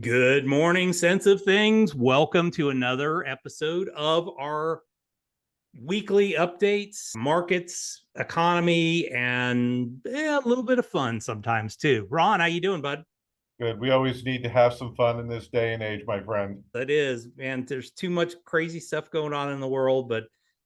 Good morning, sense of things. Welcome to another episode of our weekly updates, markets, economy, and a little bit of fun sometimes too. Ron, how you doing, bud? Good. We always need to have some fun in this day and age, my friend. That is, man. There's too much crazy stuff going on in the world, but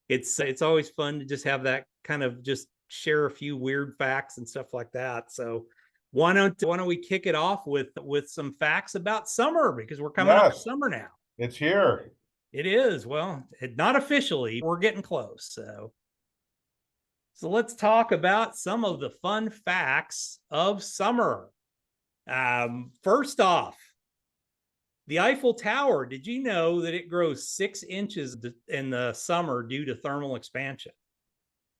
it's always fun to just have that kind of just share a few weird facts and stuff like that. So why don't we kick it off with some facts about summer because we're coming up to Yes, summer now. it's here. It is. Well, not officially. We're getting close. So let's talk about some of the fun facts of summer. First off, the Eiffel Tower. Did you know that it grows 6 inches in the summer due to thermal expansion?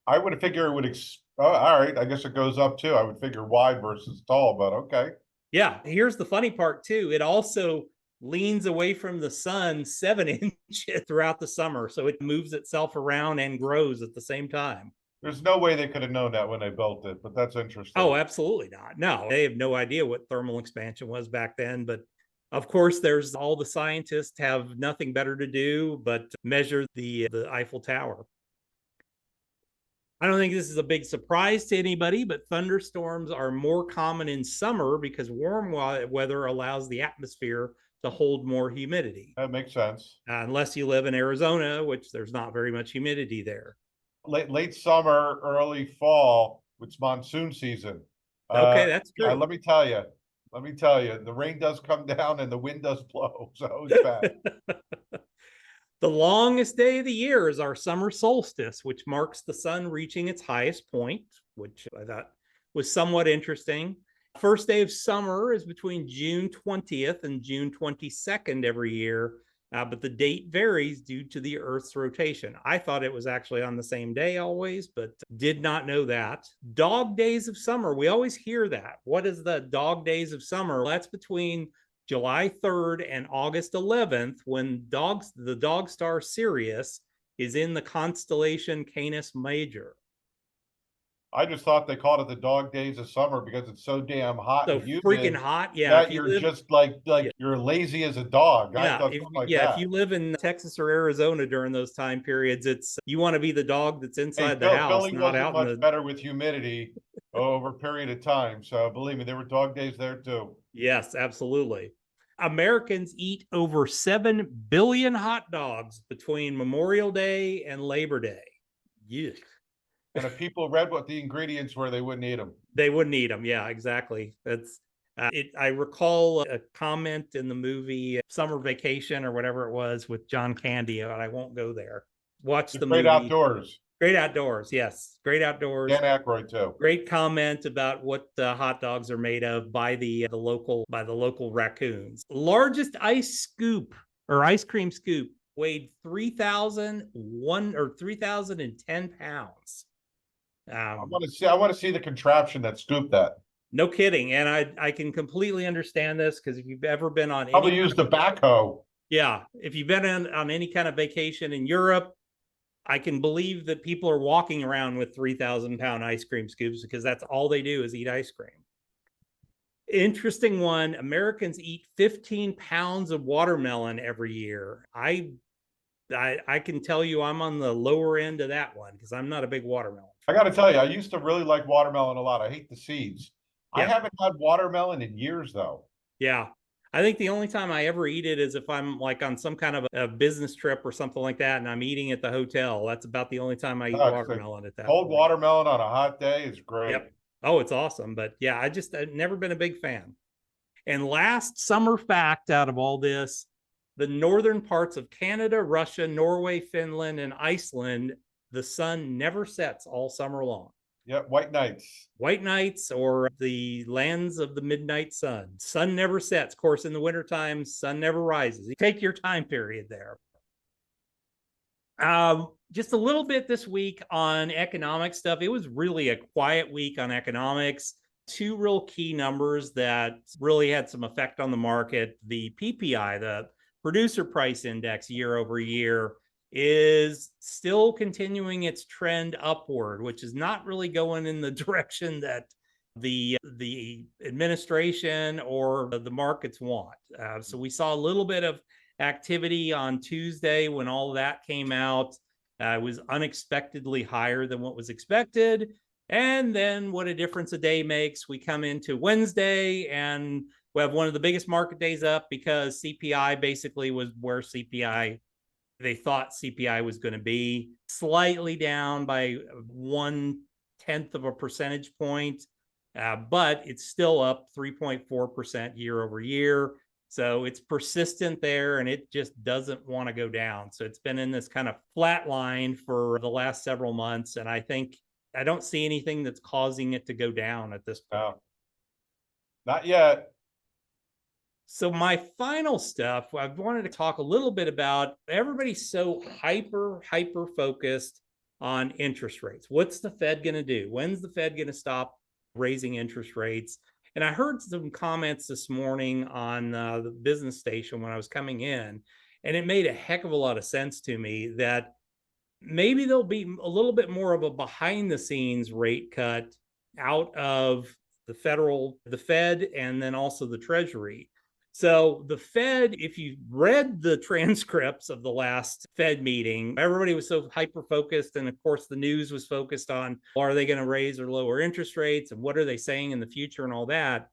I would figure it would. All right. I guess it goes up too. I would figure wide versus tall, but okay. Yeah. Here's the funny part too. It also leans away from the sun 7 inches throughout the summer. So it moves itself around and grows at the same time. There's no way they could have known that when they built it, but that's interesting. Oh, absolutely not. No, they have no idea what thermal expansion was back then. But of course, there's all the scientists have nothing better to do but measure the Eiffel Tower. I don't think this is a big surprise to anybody, but thunderstorms are more common in summer because warm weather allows the atmosphere to hold more humidity. That makes sense. Unless you live in Arizona, which there's not very much humidity there. Late summer, early fall, it's monsoon season. Okay, that's true. Let me tell you, the rain does come down and the wind does blow. So it's bad. The longest day of the year is our summer solstice, which marks the sun reaching its highest point, which I thought was somewhat interesting. First day of summer is between June 20th and June 22nd every year, but the date varies due to the Earth's rotation. I thought it was actually on the same day always, but did not know that. Dog days of summer, we always hear that. What is the dog days of summer? That's between July 3rd and August 11th, when the dog star Sirius is in the constellation Canis Major. I just thought they called it the dog days of summer because it's so damn hot So and humid freaking hot, yeah. that you're just like you're lazy as a dog. I thought something like that. If you live in Texas or Arizona during those time periods, you want to be the dog that's inside the house, Philly not wasn't out much better with humidity over a period of time. So believe me, there were dog days there too. Yes, absolutely. Americans eat over 7 billion hot dogs between Memorial Day and Labor Day. Yeah. And if people read what the ingredients were, they wouldn't eat them. They wouldn't eat them. Yeah, exactly. That's it. I recall a comment in the movie Summer Vacation or whatever it was with John Candy, and I won't go there. Watch the movie. Great Outdoors. Great Outdoors. Yes, Great Outdoors. Dan Aykroyd too. Great comment about what hot dogs are made of by the local raccoons. Largest ice cream scoop weighed 3,010 pounds. I want to see the contraption that scooped that. No kidding. And I can completely understand this because if you've ever been on probably used the backhoe. Yeah. If you've been on any kind of vacation in Europe, I can believe that people are walking around with 3,000-pound ice cream scoops because that's all they do is eat ice cream. Interesting one. Americans eat 15 pounds of watermelon every year. I can tell you I'm on the lower end of that one because I'm not a big watermelon. I got to tell you, I used to really like watermelon a lot. I hate the seeds. Yeah. I haven't had watermelon in years, though. Yeah. I think the only time I ever eat it is if I'm like on some kind of a business trip or something like that, and I'm eating at the hotel. That's about the only time I eat watermelon at that cold point. Watermelon on a hot day is great. Yep. Oh, it's awesome. But yeah, I've never been a big fan. And last summer fact out of all this, the northern parts of Canada, Russia, Norway, Finland, and Iceland, the sun never sets all summer long. Yeah, white nights. White nights, or the lands of the midnight sun. Sun never sets. Of course, in the wintertime, sun never rises. You take your time period there. Just a little bit this week on economic stuff. It was really a quiet week on economics. Two real key numbers that really had some effect on the market. The PPI, the producer price index year over year, is still continuing its trend upward, which is not really going in the direction that the administration or the markets want. So we saw a little bit of activity on Tuesday when all of that came out. It was unexpectedly higher than what was expected. And then what a difference a day makes. We come into Wednesday and we have one of the biggest market days up because CPI basically was where they thought CPI was going to be, slightly down by 1/10 of a percentage point, but it's still up 3.4% year over year. So it's persistent there and it just doesn't want to go down. So it's been in this kind of flat line for the last several months. And I don't see anything that's causing it to go down at this point. No, not yet. So my final stuff, I wanted to talk a little bit about, everybody's so hyper focused on interest rates. What's the Fed going to do? When's the Fed going to stop raising interest rates? And I heard some comments this morning on the business station when I was coming in, and it made a heck of a lot of sense to me that maybe there'll be a little bit more of a behind the scenes rate cut out of the Fed, and then also the Treasury. So the Fed, if you read the transcripts of the last Fed meeting, everybody was so hyper-focused. And of course, the news was focused on, are they going to raise or lower interest rates? And what are they saying in the future and all that?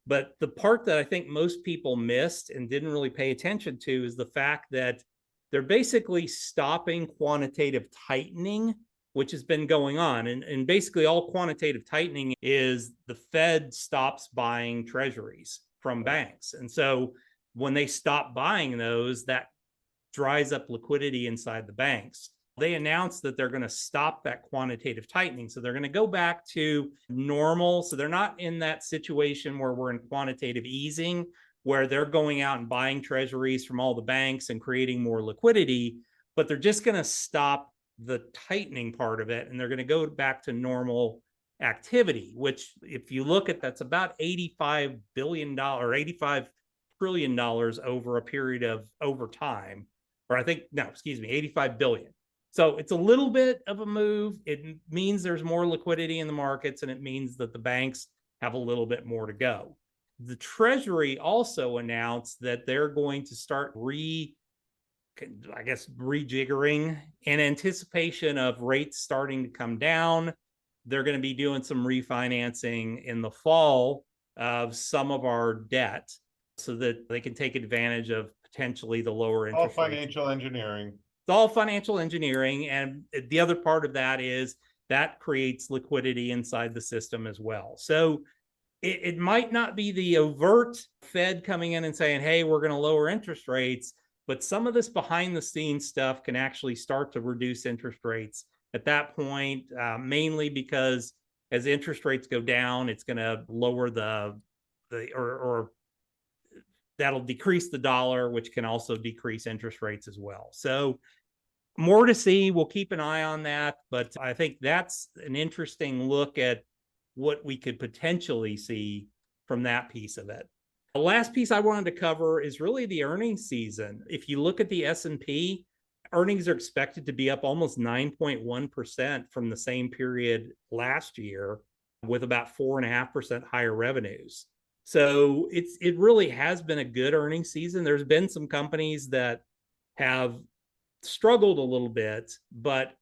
But the part that I think most people missed and didn't really pay attention to is the fact that they're basically stopping quantitative tightening, which has been going on. And basically all quantitative tightening is the Fed stops buying treasuries from banks. And so when they stop buying those, that dries up liquidity inside the banks. They announced that they're going to stop that quantitative tightening. So they're going to go back to normal. So they're not in that situation where we're in quantitative easing, where they're going out and buying treasuries from all the banks and creating more liquidity, but they're just going to stop the tightening part of it. And they're going to go back to normal activity, which if you look at, that's about $85 billion, $85 trillion over a period of over time, or $85 billion. So it's a little bit of a move. It means there's more liquidity in the markets, and it means that the banks have a little bit more to go. The Treasury also announced that they're going to start rejiggering in anticipation of rates starting to come down. They're going to be doing some refinancing in the fall of some of our debt so that they can take advantage of potentially the lower interest rates. All financial engineering. It's all financial engineering. And the other part of that is that creates liquidity inside the system as well. So it might not be the overt Fed coming in and saying, hey, we're going to lower interest rates, but some of this behind the scenes stuff can actually start to reduce interest rates at that point, mainly because as interest rates go down, it's going to lower or that'll decrease the dollar, which can also decrease interest rates as well. So more to see. We'll keep an eye on that. But I think that's an interesting look at what we could potentially see from that piece of it. The last piece I wanted to cover is really the earnings season. If you look at the S&P, earnings are expected to be up almost 9.1% from the same period last year, with about 4.5% higher revenues. So it really has been a good earnings season. There's been some companies that have struggled a little bit, but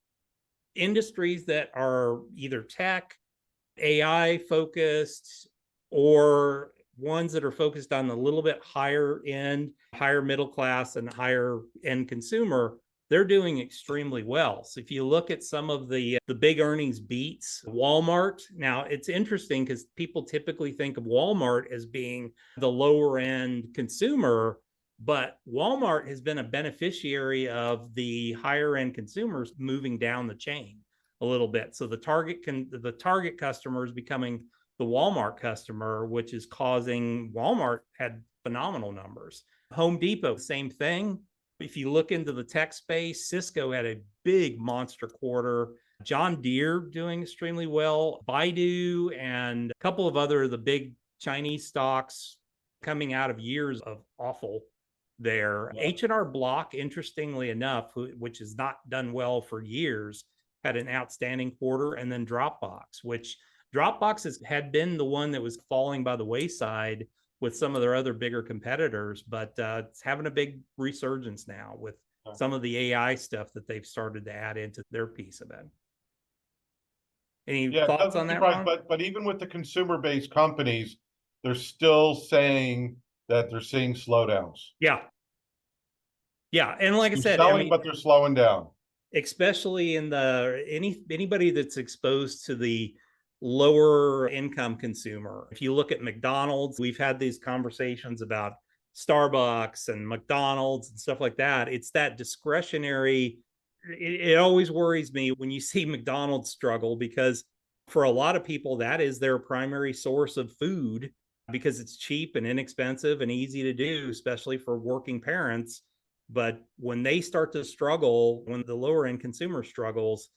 industries that are either tech, AI focused, or ones that are focused on a little bit higher end, higher middle class, and higher end consumer, they're doing extremely well. So if you look at some of the big earnings beats, Walmart, now it's interesting because people typically think of Walmart as being the lower end consumer, but Walmart has been a beneficiary of the higher end consumers moving down the chain a little bit. So the target customer is becoming the Walmart customer, which is causing Walmart had phenomenal numbers. Home Depot, same thing. If you look into the tech space, Cisco had a big monster quarter. John Deere doing extremely well. Baidu and a couple of the big Chinese stocks coming out of years of awful there. Yeah. H&R Block, interestingly enough, which has not done well for years, had an outstanding quarter. And then Dropbox, which Had been the one that was falling by the wayside with some of their other bigger competitors, but it's having a big resurgence now with some of the AI stuff that they've started to add into their piece of it. Any thoughts on that, Ron? But even with the consumer-based companies, they're still saying that they're seeing slowdowns. Yeah. Yeah. And like I said, selling, but they're slowing down. Especially in anybody that's exposed to the lower income consumer. If you look at McDonald's, we've had these conversations about Starbucks and McDonald's and stuff like that. It's that discretionary. It always worries me when you see McDonald's struggle, because for a lot of people, that is their primary source of food because it's cheap and inexpensive and easy to do, especially for working parents. But when they start to struggle, when the lower end consumer struggles,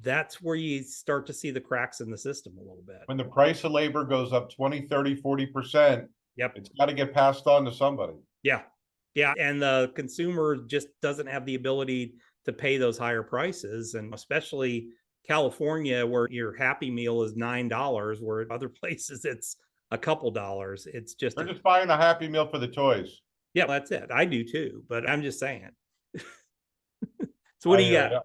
that's where you start to see the cracks in the system a little bit. When the price of labor goes up 20, 30, 40%, it's got to get passed on to somebody. Yeah. Yeah. And the consumer just doesn't have the ability to pay those higher prices. And especially California, where your Happy Meal is $9, where other places it's a couple dollars. It's just they're just buying a Happy Meal for the toys. Yeah, that's it. I do too, but I'm just saying. So what do you got?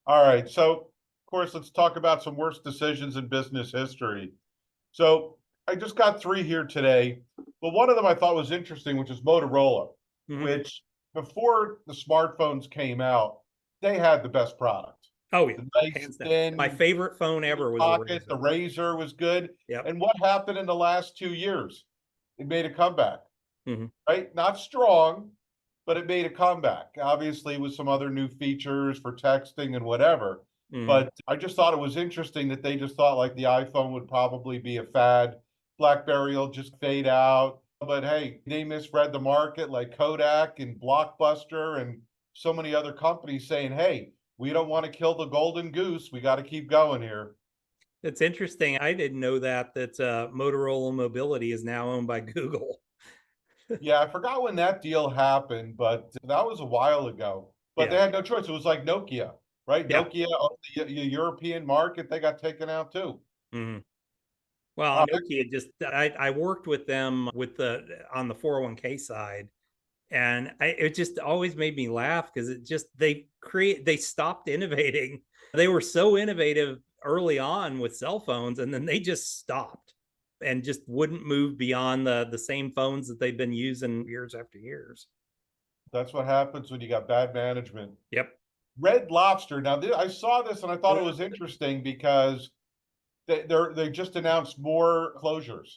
All right. So, of course, let's talk about some worst decisions in business history. So I just got 3 here today, but one of them I thought was interesting, which is Motorola, which before the smartphones came out, they had the best product. Oh yeah, hands down. My favorite phone ever was Pocket. The Razor was good. And what happened in the last 2 years? It made a comeback. Right? Not strong, but it made a comeback, obviously with some other new features for texting and whatever. But I just thought it was interesting that they just thought like the iPhone would probably be a fad. BlackBerry will just fade out. But hey, they misread the market, like Kodak and Blockbuster and so many other companies saying, hey, we don't want to kill the golden goose. We got to keep going here. It's interesting. I didn't know that Motorola Mobility is now owned by Google. Yeah, I forgot when that deal happened, but that was a while ago. But they had no choice. It was like Nokia, right? Nokia owned the European market. They got taken out too. Well, Nokia I worked with them on the 401k side, and it just always made me laugh because they stopped innovating. They were so innovative early on with cell phones, and then they just stopped and just wouldn't move beyond the same phones that they've been using years after years. That's what happens when you got bad management. Yep. Red Lobster. Now, I saw this and I thought it was interesting because they just announced more closures.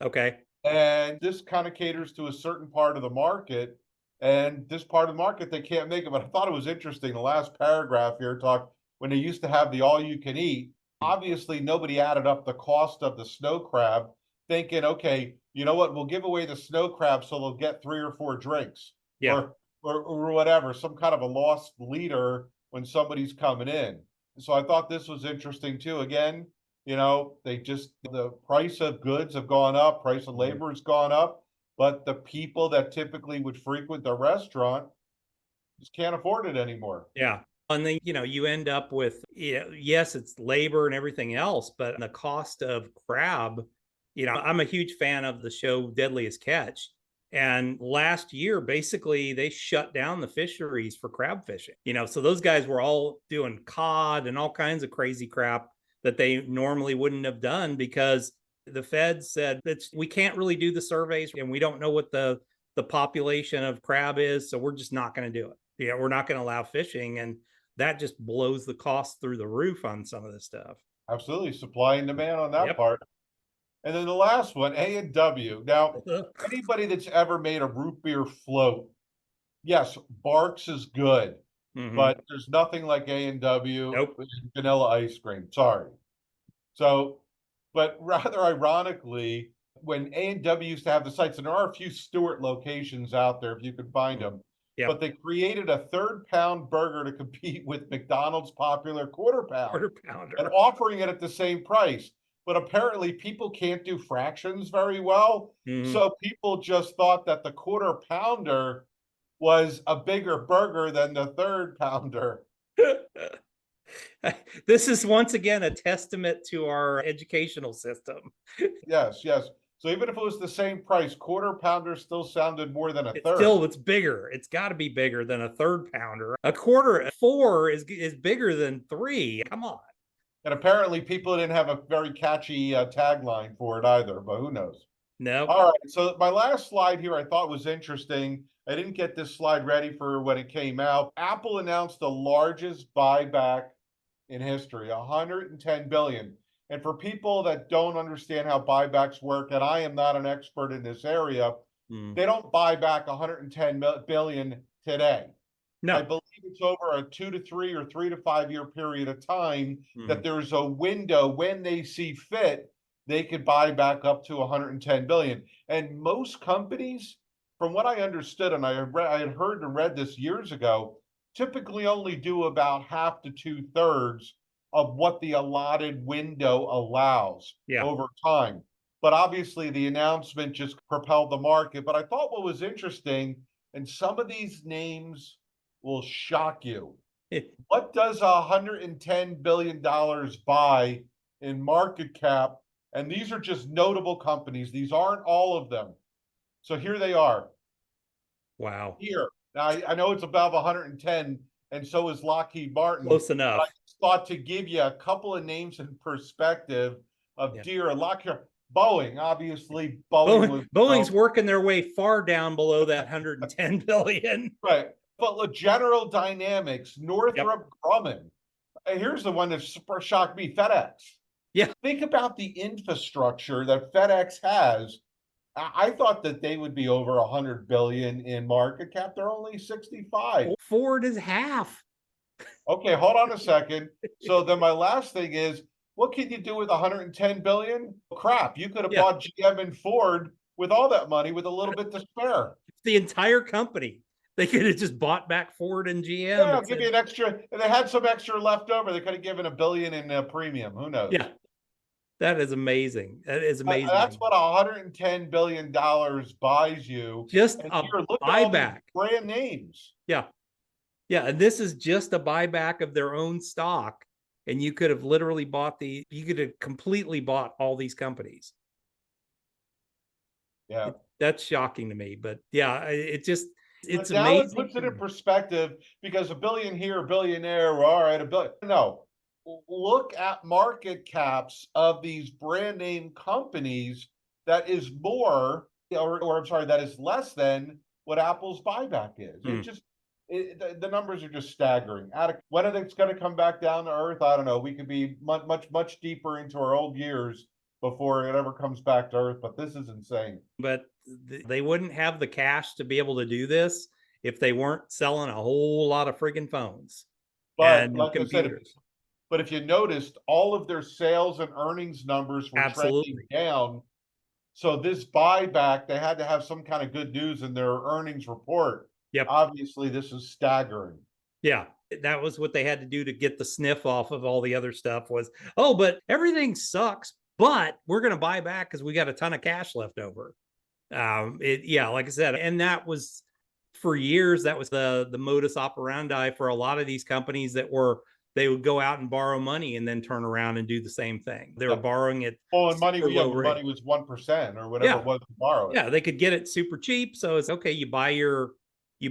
Okay. And this kind of caters to a certain part of the market. And this part of the market, they can't make it. But I thought it was interesting. The last paragraph here talked when they used to have the all you can eat. Obviously, nobody added up the cost of the snow crab, thinking, okay, you know what? We'll give away the snow crab so they'll get 3 or 4 drinks. Yeah. Or whatever, some kind of a lost leader when somebody's coming in. So I thought this was interesting too. Again, the price of goods have gone up, price of labor has gone up, but the people that typically would frequent the restaurant just can't afford it anymore. Yeah. And then, you end up with, yes, it's labor and everything else, but the cost of crab, I'm a huge fan of the show Deadliest Catch. And last year, basically, they shut down the fisheries for crab fishing. So those guys were all doing cod and all kinds of crazy crap that they normally wouldn't have done because the Fed said we can't really do the surveys and we don't know what the population of crab is. So we're just not going to do it. We're not going to allow fishing. And that just blows the cost through the roof on some of this stuff. Absolutely. Supply and demand on that part. And then the last one, A&W. Now, anybody that's ever made a root beer float, yes, Barks is good, but there's nothing like A&W vanilla ice cream. Sorry. So, but rather ironically, when A&W used to have the sites, and there are a few Stewart locations out there if you can find them, but they created a 3rd pound burger to compete with McDonald's popular quarter pounder and offering it at the same price. But apparently people can't do fractions very well. So people just thought that the quarter pounder was a bigger burger than the 3rd pounder. This is once again a testament to our educational system. Yes, yes. So even if it was the same price, quarter pounder still sounded more than a It's third. still, it's bigger. It's got to be bigger than a third pounder. A quarter, four is bigger than three. Come on. And apparently people didn't have a very catchy tagline for it either, but who knows? No. All right. So my last slide here I thought was interesting. I didn't get this slide ready for when it came out. Apple announced the largest buyback in history, 110 billion. And for people that don't understand how buybacks work, and I am not an expert in this area, they don't buy back 110 billion today. No. I believe it's over a 2 to 3 or 3 to 5 year period of time that there's a window when they see fit, they could buy back up to 110 billion. And most companies, from what I understood, and I had heard and read this years ago, typically only do about half to 2/3 of what the allotted window allows over time. But obviously the announcement just propelled the market. But I thought what was interesting, and some of these names will shock you. What does $110 billion buy in market cap? And these are just notable companies. These aren't all of them. So here they are. Wow. Here. Now, I know it's above 110, and so is Lockheed Martin. Close enough. I just thought to give you a couple of names in perspective of Deere and Lockheed. Boeing, obviously. Boeing's working their way far down below that 110 billion. Right. But look, General Dynamics, Northrop Grumman. Here's the one that super shocked me, FedEx. Yeah. Think about the infrastructure that FedEx has. I thought that they would be over 100 billion in market cap. They're only 65. Ford is half. Okay, hold on a second. So then my last thing is, what can you do with 110 billion? Crap, you could have bought GM and Ford with all that money with a little bit to spare. The entire company. They could have just bought back Ford and GM. Yeah, I'll give you an extra. And they had some extra left over. They could have given $1 billion in premium. Who knows? Yeah. That is amazing. That is amazing. That's what $110 billion buys you. Just and a look buyback. At all these brand names. Yeah. Yeah. And this is just a buyback of their own stock. And you could have literally you could have completely bought all these companies. Yeah. That's shocking to me. But yeah, it's now amazing. It puts it in perspective, because $1 billion here, $1 billion there, well, all right, $1 billion. No. Look at market caps of these brand name companies that is more, or I'm sorry, that is less than what Apple's buyback is. The numbers are just staggering. When it's going to come back down to earth, I don't know. We could be much deeper into our old years before it ever comes back to earth, but this is insane. But they wouldn't have the cash to be able to do this if they weren't selling a whole lot of friggin' phones and like computers. I said, but if you noticed, all of their sales and earnings numbers were trending down. So this buyback, they had to have some kind of good news in their earnings report. Yep. Obviously, this is staggering. Yeah, that was what they had to do to get the sniff off of all the other stuff was, oh, but everything sucks, but we're going to buy back because we got a ton of cash left over. Like I said, and that was for years, that was the modus operandi for a lot of these companies they would go out and borrow money and then turn around and do the same thing. They were borrowing it. Oh, and money was 1% or whatever it was to borrow it. Yeah, they could get it super cheap. So it's okay. You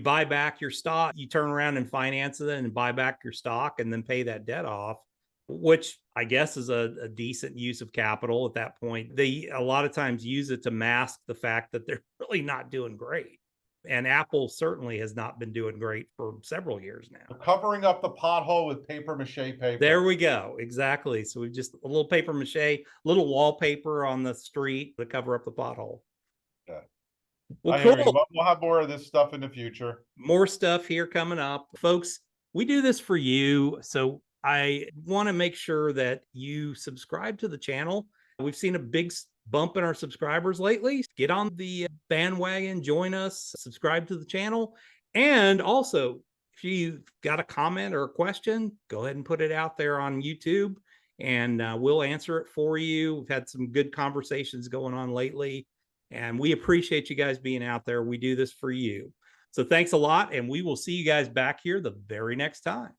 buy back your stock, you turn around and finance it and buy back your stock and then pay that debt off, which I guess is a decent use of capital at that point. They a lot of times use it to mask the fact that they're really not doing great. And Apple certainly has not been doing great for several years now. We're covering up the pothole with paper mache paper. There we go. Exactly. So we've just a little paper mache, little wallpaper on the street to cover up the pothole. Yeah. Well, cool. We'll have more of this stuff in the future. More stuff here coming up. Folks, we do this for you. So I want to make sure that you subscribe to the channel. We've seen a big bump in our subscribers lately. Get on the bandwagon, join us, subscribe to the channel. And also, if you've got a comment or a question, go ahead and put it out there on YouTube and we'll answer it for you. We've had some good conversations going on lately, and we appreciate you guys being out there. We do this for you. So thanks a lot, and we will see you guys back here the very next time.